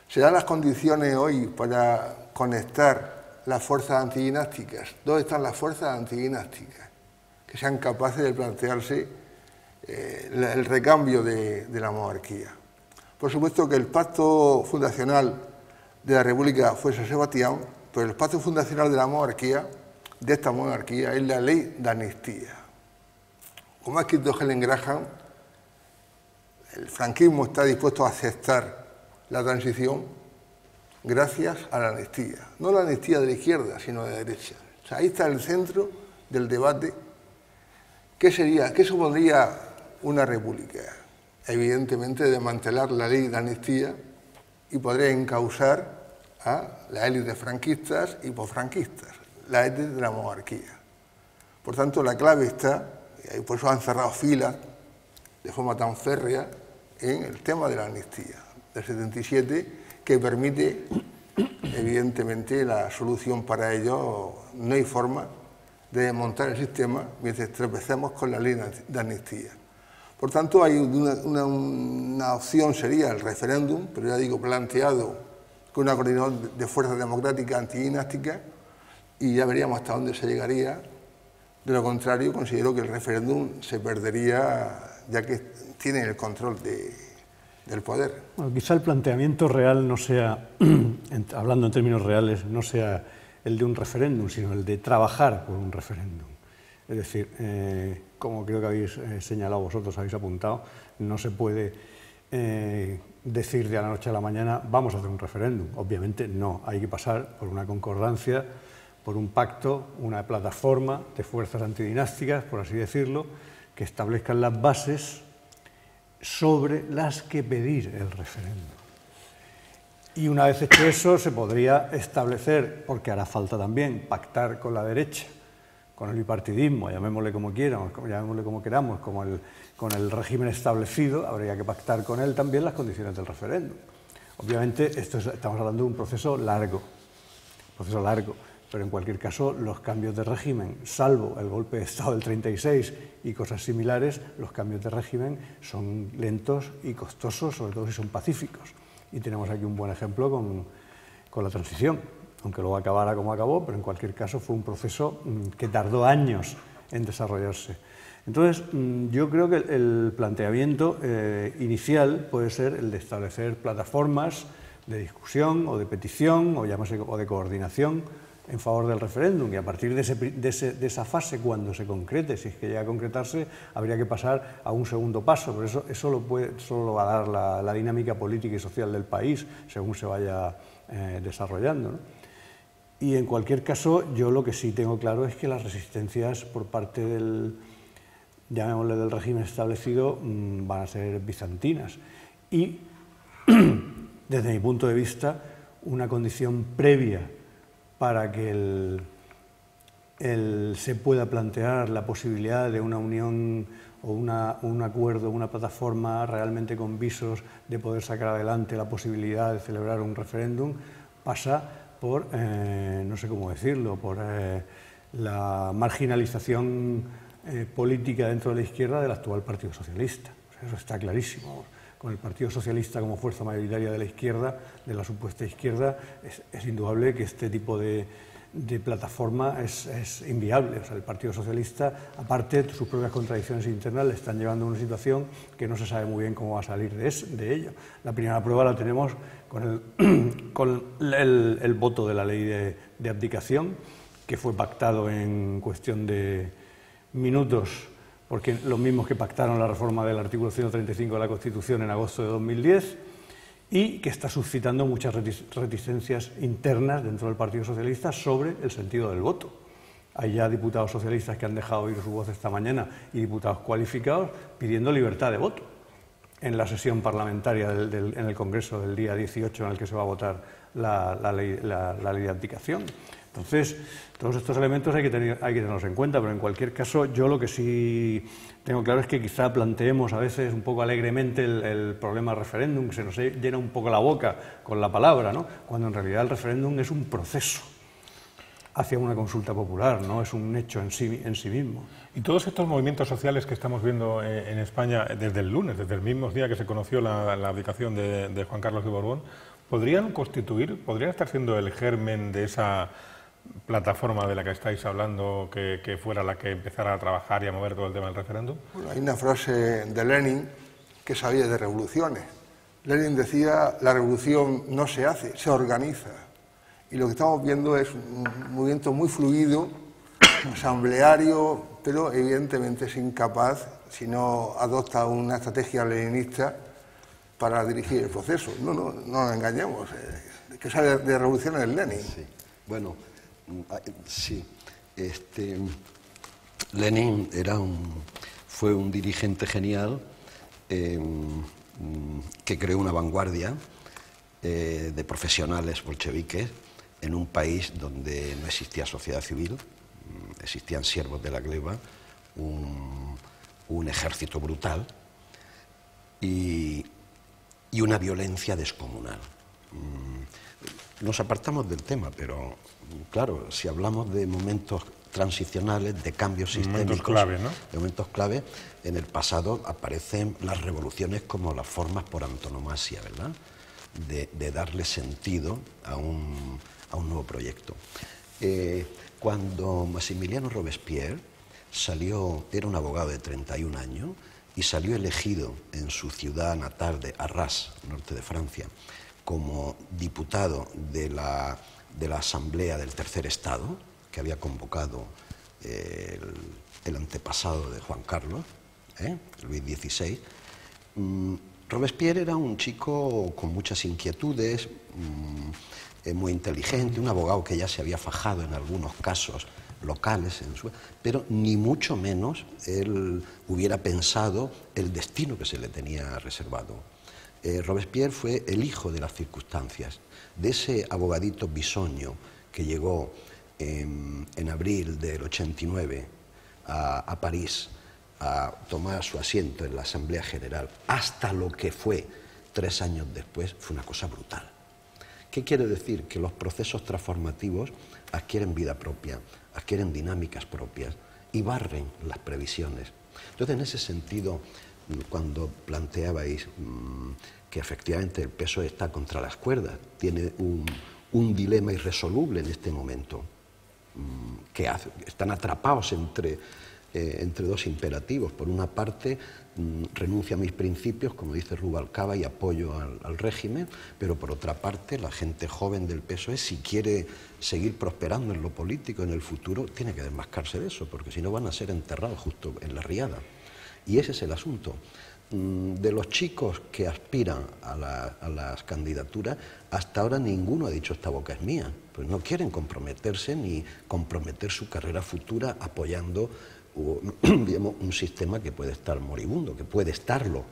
¿Se dan las condiciones hoy para conectar las fuerzas antidinásticas? ¿Dónde están las fuerzas antidinásticas? Que sean capaces de plantearse el recambio de la monarquía. Por supuesto que el pacto fundacional de la República fue San Sebastián, pero el pacto fundacional de la monarquía, de esta monarquía, es la ley de amnistía. Como ha escrito Helen Graham, el franquismo está dispuesto a aceptar la transición gracias a la amnistía. No la amnistía de la izquierda, sino de la derecha. O sea, ahí está el centro del debate. ¿Qué supondría una república? Evidentemente desmantelar la ley de amnistía y podría encausar a las élites franquistas y posfranquistas, las élites de la monarquía. Por tanto, la clave está, y por eso han cerrado filas de forma tan férrea, en el tema de la amnistía del 77, que permite, evidentemente, la solución para ello. No hay forma de desmontar el sistema mientras tropecemos con la ley de amnistía. Por tanto, hay una opción, sería el referéndum, pero ya digo, planteado con una coordinación de fuerzas democráticas antidinásticas, y ya veríamos hasta dónde se llegaría. De lo contrario, considero que el referéndum se perdería, ya que tienen el control del poder. Bueno, quizá el planteamiento real no sea, hablando en términos reales, no sea el de un referéndum, sino el de trabajar por un referéndum. Es decir, como creo que habéis señalado vosotros, habéis apuntado, no se puede decir de la noche a la mañana vamos a hacer un referéndum. Obviamente no, hay que pasar por una concordancia, por un pacto, una plataforma de fuerzas antidinásticas, por así decirlo, que establezcan las bases sobre las que pedir el referéndum. Y una vez hecho eso, se podría establecer, porque hará falta también, pactar con la derecha, con el bipartidismo, llamémosle como queramos, con el régimen establecido, habría que pactar con él también las condiciones del referéndum. Obviamente, estamos hablando de un proceso largo, pero en cualquier caso, los cambios de régimen, salvo el golpe de Estado del 36 y cosas similares, los cambios de régimen son lentos y costosos, sobre todo si son pacíficos. Y tenemos aquí un buen ejemplo con la transición, aunque luego acabara como acabó, pero en cualquier caso fue un proceso que tardó años en desarrollarse. Entonces, yo creo que el planteamiento inicial puede ser el de establecer plataformas de discusión o de petición o de coordinación en favor del referéndum, y a partir de esa fase, cuando se concrete, si es que llega a concretarse, habría que pasar a un segundo paso, pero eso solo lo va a dar la dinámica política y social del país, según se vaya desarrollando, ¿no? Y en cualquier caso, yo lo que sí tengo claro es que las resistencias por parte del régimen establecido van a ser bizantinas. Y, desde mi punto de vista, una condición previa para que se pueda plantear la posibilidad de una unión o un acuerdo, una plataforma realmente con visos de poder sacar adelante la posibilidad de celebrar un referéndum, pasa por, no sé cómo decirlo, por la marginalización política dentro de la izquierda del actual Partido Socialista. O sea, eso está clarísimo. Con el Partido Socialista como fuerza mayoritaria de la izquierda, de la supuesta izquierda, es indudable que este tipo de plataforma es inviable. O sea, el Partido Socialista, aparte de sus propias contradicciones internas, le están llevando a una situación que no se sabe muy bien cómo va a salir de ello. La primera prueba la tenemos con el voto de la ley de abdicación, que fue pactado en cuestión de minutos, porque los mismos que pactaron la reforma del artículo 135 de la Constitución en agosto de 2010, y que está suscitando muchas reticencias internas dentro del Partido Socialista sobre el sentido del voto. Hay ya diputados socialistas que han dejado oír su voz esta mañana y diputados cualificados pidiendo libertad de voto en la sesión parlamentaria en el Congreso del día 18 en el que se va a votar la ley de abdicación. Entonces, todos estos elementos hay que tenerlos en cuenta, pero en cualquier caso, yo lo que sí tengo claro es que quizá planteemos a veces un poco alegremente el problema del referéndum, que se nos llena un poco la boca con la palabra, ¿no? Cuando en realidad el referéndum es un proceso hacia una consulta popular, no es un hecho en sí mismo. Y todos estos movimientos sociales que estamos viendo en España desde el lunes, desde el mismo día que se conoció la abdicación de Juan Carlos de Borbón, ¿podrían estar siendo el germen de esa plataforma de la que estáis hablando, que fuera la que empezara a trabajar y a mover todo el tema del referéndum? Bueno, hay una frase de Lenin que sabía de revoluciones. Lenin decía, la revolución no se hace, se organiza. Y lo que estamos viendo es un movimiento muy fluido, asambleario, pero evidentemente es incapaz si no adopta una estrategia leninista para dirigir el proceso. No nos engañemos, que sabe de revoluciones es Lenin. Sí. Bueno, sí, Lenin fue un dirigente genial que creó una vanguardia de profesionales bolcheviques en un país donde no existía sociedad civil, existían siervos de la gleba, un ejército brutal y una violencia descomunal. Nos apartamos del tema, pero claro, si hablamos de momentos transicionales, de cambios sistémicos, clave, ¿no? De momentos clave, en el pasado aparecen las revoluciones como las formas por antonomasia, ¿verdad? De darle sentido a un nuevo proyecto. Cuando Maximiliano Robespierre salió, era un abogado de 31 años, y salió elegido en su ciudad natal de Arras, norte de Francia, como diputado de la Asamblea del Tercer Estado, que había convocado el antepasado de Juan Carlos, Luis XVI. Robespierre era un chico con muchas inquietudes, muy inteligente, un abogado que ya se había fajado en algunos casos locales, pero ni mucho menos él hubiera pensado el destino que se le tenía reservado. Robespierre fue el hijo de las circunstancias, de ese abogadito bisoño que llegó en abril del 89 a París a tomar su asiento en la Asamblea General, hasta lo que fue 3 años después, fue una cosa brutal. ¿Qué quiere decir? Que los procesos transformativos adquieren vida propia, adquieren dinámicas propias y barren las previsiones. Entonces, en ese sentido, cuando planteabais que efectivamente el PSOE está contra las cuerdas, tiene un dilema irresoluble en este momento, que están atrapados entre dos imperativos. Por una parte, renuncio a mis principios, como dice Rubalcaba, y apoyo al régimen, pero por otra parte, la gente joven del PSOE, si quiere seguir prosperando en lo político en el futuro, tiene que desmascarse de eso, porque si no van a ser enterrados justo en la riada. Y ese es el asunto. De los chicos que aspiran a las candidaturas, hasta ahora ninguno ha dicho esta boca es mía, pues no quieren comprometerse ni comprometer su carrera futura apoyando digamos, un sistema que puede estar moribundo, que puede estarlo.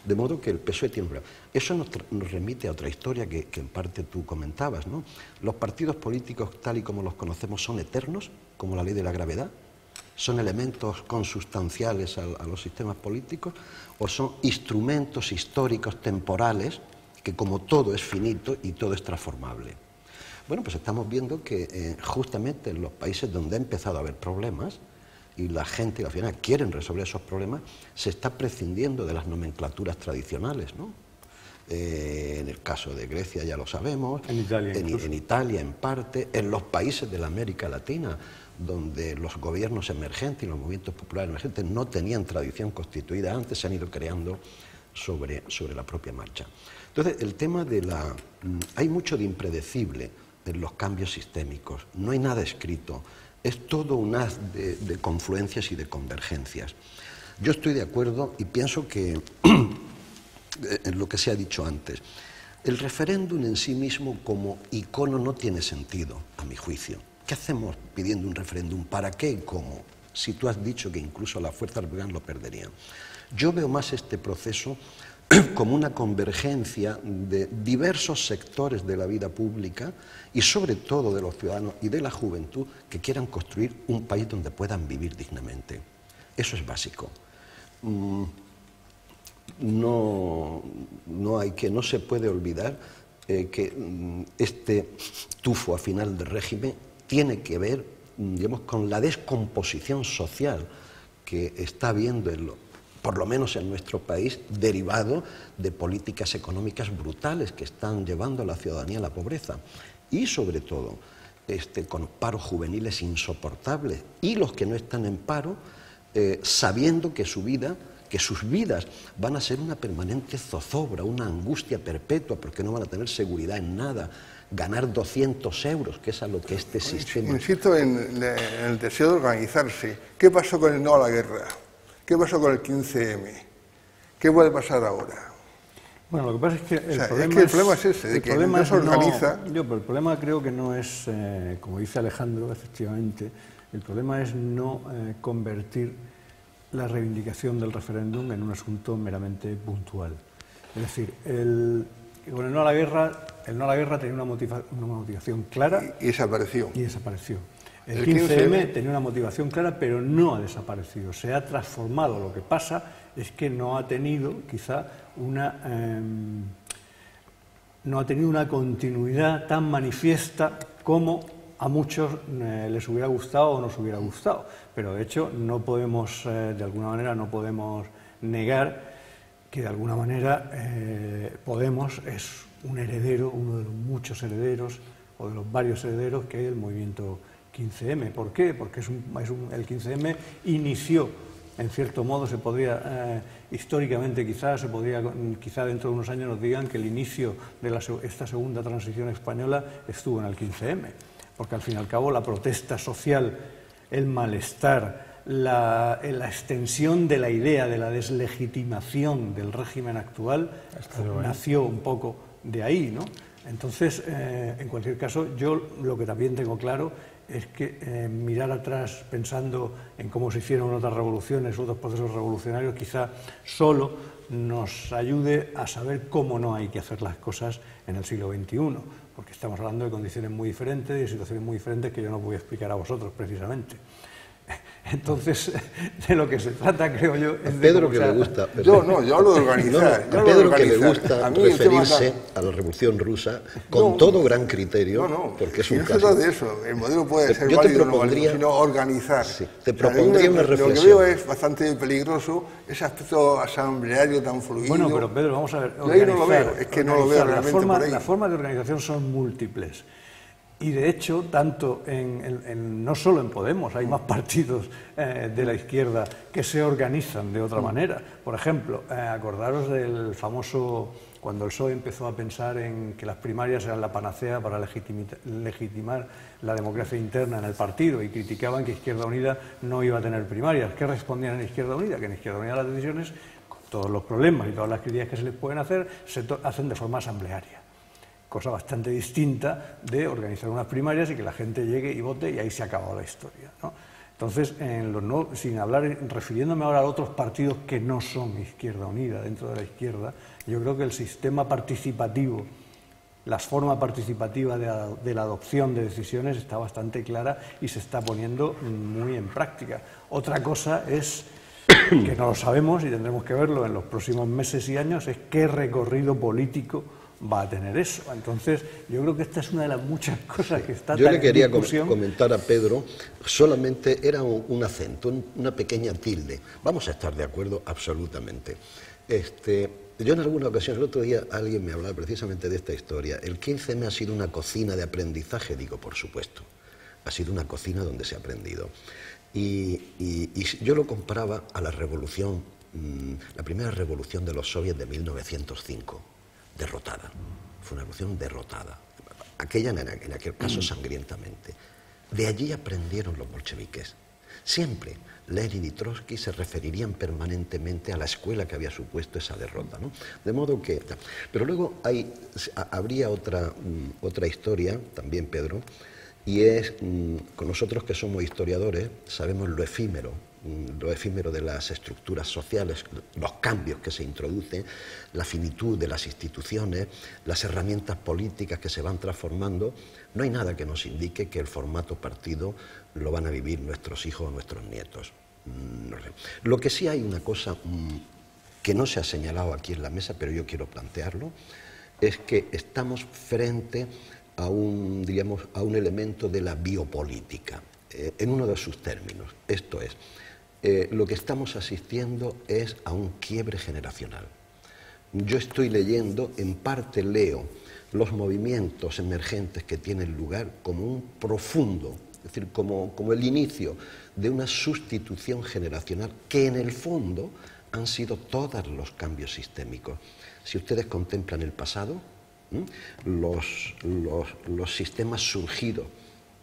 De modo que el PSOE tiene un problema. Eso nos remite a otra historia que en parte tú comentabas, ¿no? Los partidos políticos, tal y como los conocemos, son eternos, como la ley de la gravedad. ¿Son elementos consustanciales a los sistemas políticos o son instrumentos históricos temporales que, como todo es finito y todo es transformable? Bueno, pues estamos viendo que justamente en los países donde ha empezado a haber problemas y la gente y la ciudadanía quieren resolver esos problemas, se está prescindiendo de las nomenclaturas tradicionales, ¿no? En el caso de Grecia ya lo sabemos, en Italia en parte, en los países de la América Latina, donde los gobiernos emergentes y los movimientos populares emergentes no tenían tradición constituida antes, se han ido creando sobre la propia marcha. Entonces, el tema de la... hay mucho de impredecible en los cambios sistémicos, no hay nada escrito, es todo un haz de confluencias y de convergencias. Yo estoy de acuerdo y pienso que, en lo que se ha dicho antes, el referéndum en sí mismo como icono no tiene sentido, a mi juicio. ¿Qué hacemos pidiendo un referéndum? ¿Para qué y cómo? Si tú has dicho que incluso las fuerzas republicanas lo perderían. Yo veo más este proceso como una convergencia de diversos sectores de la vida pública y sobre todo de los ciudadanos y de la juventud que quieran construir un país donde puedan vivir dignamente. Eso es básico. No se puede olvidar que este tufo a final del régimen tiene que ver, digamos, con la descomposición social que está habiendo por lo menos en nuestro país, derivado de políticas económicas brutales que están llevando a la ciudadanía a la pobreza. Y sobre todo, con paros juveniles insoportables. Y los que no están en paro, sabiendo que sus vidas van a ser una permanente zozobra, una angustia perpetua, porque no van a tener seguridad en nada. Ganar 200 euros, que es a lo que este sistema... Insisto en el deseo de organizarse. ¿Qué pasó con el no a la guerra? ¿Qué pasó con el 15M? ¿Qué puede pasar ahora? Bueno, lo que pasa es que el problema es ese, de que no se organiza. Pero el problema creo que no es, como dice Alejandro, efectivamente, el problema es no convertir la reivindicación del referéndum en un asunto meramente puntual. Es decir, con el no a la guerra tenía una motivación clara. Y desapareció. El 15M tenía una motivación clara, pero no ha desaparecido, se ha transformado. Lo que pasa es que no ha tenido quizá una continuidad tan manifiesta como a muchos les hubiera gustado o nos hubiera gustado. Pero de hecho no podemos, de alguna manera, no podemos negar que de alguna manera Podemos es un heredero, uno de los muchos herederos o de los varios herederos que hay del movimiento 15M. ¿Por qué? Porque el 15M inició, en cierto modo, se podría, históricamente quizá dentro de unos años nos digan que el inicio de esta segunda transición española estuvo en el 15M, porque al fin y al cabo la protesta social, el malestar, la extensión de la idea de la deslegitimación del régimen actual nació un poco de ahí, ¿no? Entonces, en cualquier caso, yo lo que también tengo claro es que mirar atrás pensando en cómo se hicieron otras revoluciones, otros procesos revolucionarios, quizá solo nos ayude a saber cómo no hay que hacer las cosas en el siglo XXI, porque estamos hablando de condiciones muy diferentes y de situaciones muy diferentes que yo no voy a explicar a vosotros precisamente. Entonces, de lo que se trata, creo yo, es de Pedro que le gusta. Yo hablo de organizar. A Pedro que le gusta referirse a la Revolución Rusa con todo gran criterio, porque es un caso. No se trata de eso. El modelo puede ser válido o no válido, sino organizar. Sí, te propondría una reflexión. Lo que veo es bastante peligroso ese aspecto asambleario tan fluido. Bueno, pero Pedro, vamos a ver. Yo no lo veo, es que no lo veo realmente por ahí. Las formas de organización son múltiples. Y de hecho, tanto no solo en Podemos, hay más partidos de la izquierda que se organizan de otra manera. Por ejemplo, acordaros del famoso, cuando el PSOE empezó a pensar en que las primarias eran la panacea para legitimar la democracia interna en el partido y criticaban que Izquierda Unida no iba a tener primarias. ¿Qué respondían en Izquierda Unida? Que en Izquierda Unida las decisiones, con todos los problemas y todas las críticas que se les pueden hacer, se hacen de forma asamblearia. Cosa bastante distinta de organizar unas primarias y que la gente llegue y vote y ahí se ha acabado la historia, ¿no? Entonces, refiriéndome ahora a otros partidos que no son Izquierda Unida, dentro de la izquierda, yo creo que el sistema participativo, la forma participativa de la adopción de decisiones está bastante clara y se está poniendo muy en práctica. Otra cosa es, que no lo sabemos y tendremos que verlo en los próximos meses y años, es qué recorrido político va a tener eso. Entonces, yo creo que esta es una de las muchas cosas que está Yo tan le quería en discusión. comentar a Pedro, solamente era un acento, una pequeña tilde. Vamos a estar de acuerdo absolutamente. Yo en alguna ocasión, el otro día alguien me hablaba precisamente de esta historia. El 15M ha sido una cocina de aprendizaje, digo, por supuesto. Ha sido una cocina donde se ha aprendido. Y yo lo comparaba a la revolución, la primera revolución de los soviets de 1905, derrotada. Fue una revolución derrotada. Aquella en aquel caso sangrientamente. De allí aprendieron los bolcheviques. Siempre Lenin y Trotsky se referirían permanentemente a la escuela que había supuesto esa derrota, ¿no? De modo que... Pero luego habría otra historia, también, Pedro, y es, con nosotros que somos historiadores, sabemos lo efímero de las estructuras sociales, los cambios que se introducen, la finitud de las instituciones, las herramientas políticas que se van transformando. No hay nada que nos indique que el formato partido lo van a vivir nuestros hijos o nuestros nietos. No sé. Lo que sí hay una cosa que no se ha señalado aquí en la mesa, pero yo quiero plantearlo, es que estamos frente a un elemento de la biopolítica, en uno de sus términos. Esto es, lo que estamos asistiendo es a un quiebre generacional. Yo estoy leyendo, en parte leo, los movimientos emergentes que tienen lugar como un profundo, es decir, como el inicio de una sustitución generacional que en el fondo han sido todos los cambios sistémicos. Si ustedes contemplan el pasado, los sistemas surgidos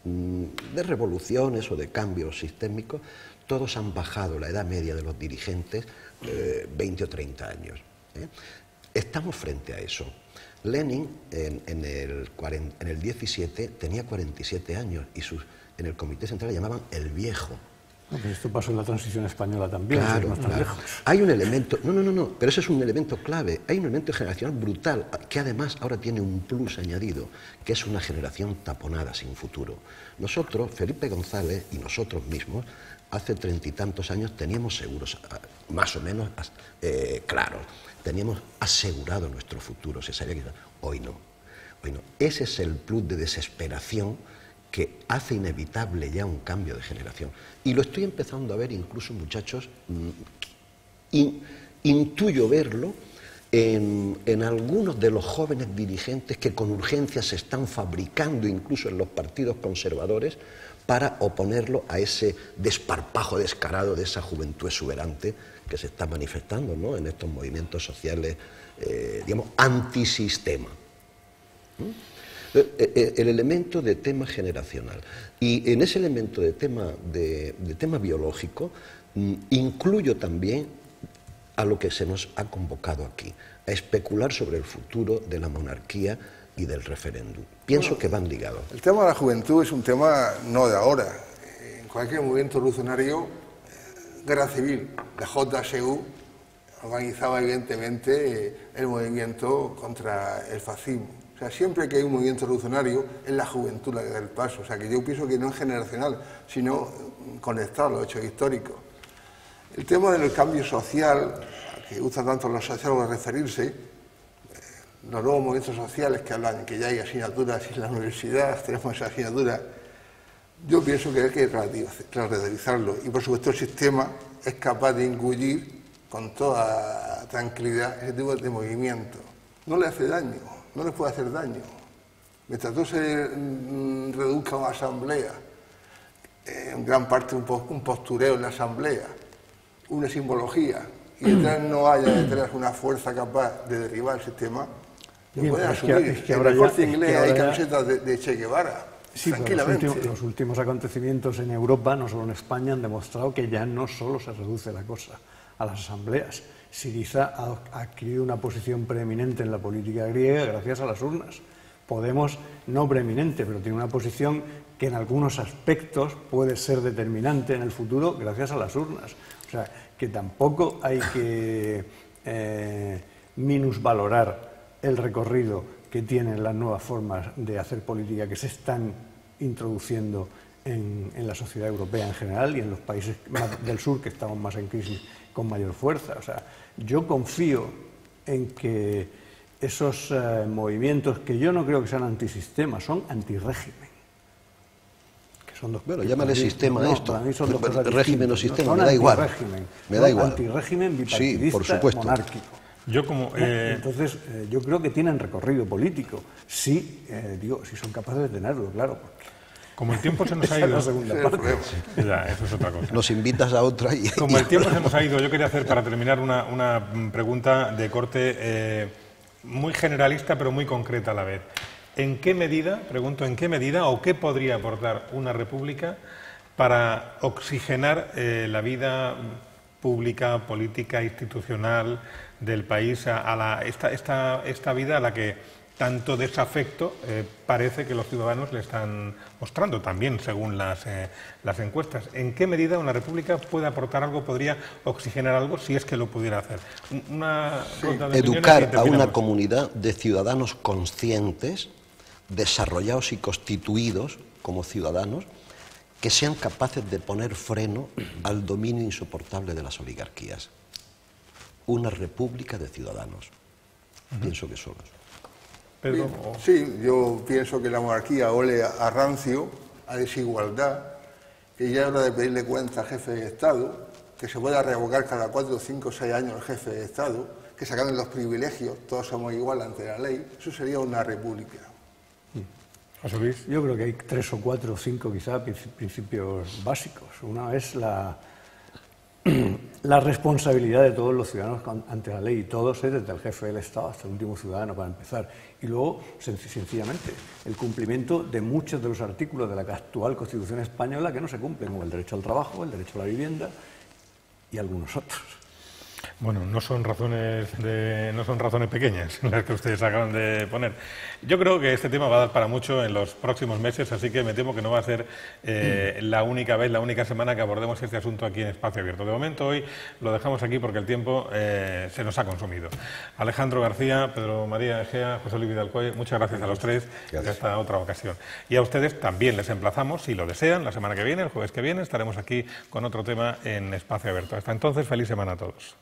de revoluciones o de cambios sistémicos, todos han bajado la edad media de los dirigentes 20 o 30 años. Estamos frente a eso. Lenin en el 17 tenía 47 años y en el Comité Central le llamaban el viejo. Esto pasó en la transición española también, claro, no tan lejos. Hay un elemento, no, pero ese es un elemento clave, hay un elemento generacional brutal, que además ahora tiene un plus añadido, que es una generación taponada, sin futuro. Nosotros, Felipe González y nosotros mismos, hace 30 y tantos años teníamos seguros, más o menos claros, teníamos asegurado nuestro futuro, se sabía que hoy no. Ese es el plus de desesperación que hace inevitable ya un cambio de generación. Y lo estoy empezando a ver incluso, muchachos, intuyo verlo en algunos de los jóvenes dirigentes que con urgencia se están fabricando incluso en los partidos conservadores para oponerlo a ese desparpajo descarado de esa juventud exuberante que se está manifestando, ¿no?, en estos movimientos sociales, digamos, antisistema. El elemento de tema generacional. Y en ese elemento de tema biológico, incluyo también a lo que se nos ha convocado aquí, a especular sobre el futuro de la monarquía y del referéndum. Pienso que van ligados. El tema de la juventud es un tema no de ahora. En cualquier movimiento revolucionario, guerra civil, la JSU organizaba evidentemente el movimiento contra el fascismo. O sea, siempre que hay un movimiento revolucionario es la juventud la que da el paso. O sea, que yo pienso que no es generacional, sino conectar los hechos históricos. El tema del cambio social, al que gustan tanto los sociólogos referirse, los nuevos movimientos sociales que hablan, que ya hay asignaturas en la universidad, tenemos esa asignatura, yo pienso que hay que relativizarlo. Y por supuesto el sistema es capaz de engullir con toda tranquilidad ese tipo de movimiento. No le hace daño, no le puede hacer daño. Mientras todo se reduzca a una asamblea, en gran parte un postureo en la asamblea, una simbología, y detrás no haya detrás una fuerza capaz de derribar el sistema, lo pueden asumir. Es que en ahora el Corte Inglés hay camisetas de Che Guevara, sí, tranquilamente. Los últimos acontecimientos en Europa, no solo en España, han demostrado que ya no solo se reduce la cosa a las asambleas. Syriza ha adquirido una posición preeminente en la política griega gracias a las urnas. Podemos, no preeminente, pero tiene una posición que en algunos aspectos puede ser determinante en el futuro gracias a las urnas. O sea, que tampoco hay que minusvalorar el recorrido que tienen las nuevas formas de hacer política que se están introduciendo en la sociedad europea en general y en los países del sur que estamos más en crisis con mayor fuerza. O sea, yo confío en que esos movimientos que yo no creo que sean antisistema, son antirrégimen. Bueno, llámale sistema no, esto. Para mí son dos cosas régimen o distintas, sistema, ¿no? me da igual. Me da igual. Antirrégimen bipartidista, sí, por supuesto, monárquico. Yo como, Entonces, yo creo que tienen recorrido político. Sí, si son capaces de tenerlo, claro. Como el tiempo se nos ha ido... La segunda parte. Ya, eso es otra cosa. Nos invitas a otra y... Como el tiempo se nos ha ido, yo quería hacer, para terminar, una pregunta de corte muy generalista, pero muy concreta a la vez. ¿En qué medida, pregunto, en qué medida o qué podría aportar una república para oxigenar la vida pública, política, institucional del país, esta vida a la que tanto desafecto parece que los ciudadanos le están mostrando, también según las encuestas? ¿En qué medida una república puede aportar algo, podría oxigenar algo, si es que lo pudiera hacer? Educar a una comunidad de ciudadanos conscientes, desarrollados y constituidos como ciudadanos, que sean capaces de poner freno al dominio insoportable de las oligarquías. Una república de ciudadanos. Pienso que solos. Pedro, sí, yo pienso que la monarquía ole a rancio, a desigualdad, que ya es hora de pedirle cuenta al jefe de Estado, que se pueda revocar cada 4, 5, 6 años el jefe de Estado, que se acaben los privilegios, todos somos iguales ante la ley. Eso sería una república. José Luis. Yo creo que hay 3 o 4 o 5 quizá principios básicos. Una es la responsabilidad de todos los ciudadanos ante la ley, y todos, desde el jefe del Estado hasta el último ciudadano, para empezar. Y luego, sencillamente, el cumplimiento de muchos de los artículos de la actual Constitución española que no se cumplen, como el derecho al trabajo, el derecho a la vivienda y algunos otros. Bueno, no son razones pequeñas las que ustedes acaban de poner. Yo creo que este tema va a dar para mucho en los próximos meses, así que me temo que no va a ser la única vez, la única semana que abordemos este asunto aquí en Espacio Abierto. De momento, hoy lo dejamos aquí porque el tiempo se nos ha consumido. Alejandro García, Pedro María Egea, José Luis Vidal-Coll, muchas gracias a los tres y hasta otra ocasión. Y a ustedes también les emplazamos, si lo desean, la semana que viene, el jueves que viene, estaremos aquí con otro tema en Espacio Abierto. Hasta entonces, feliz semana a todos.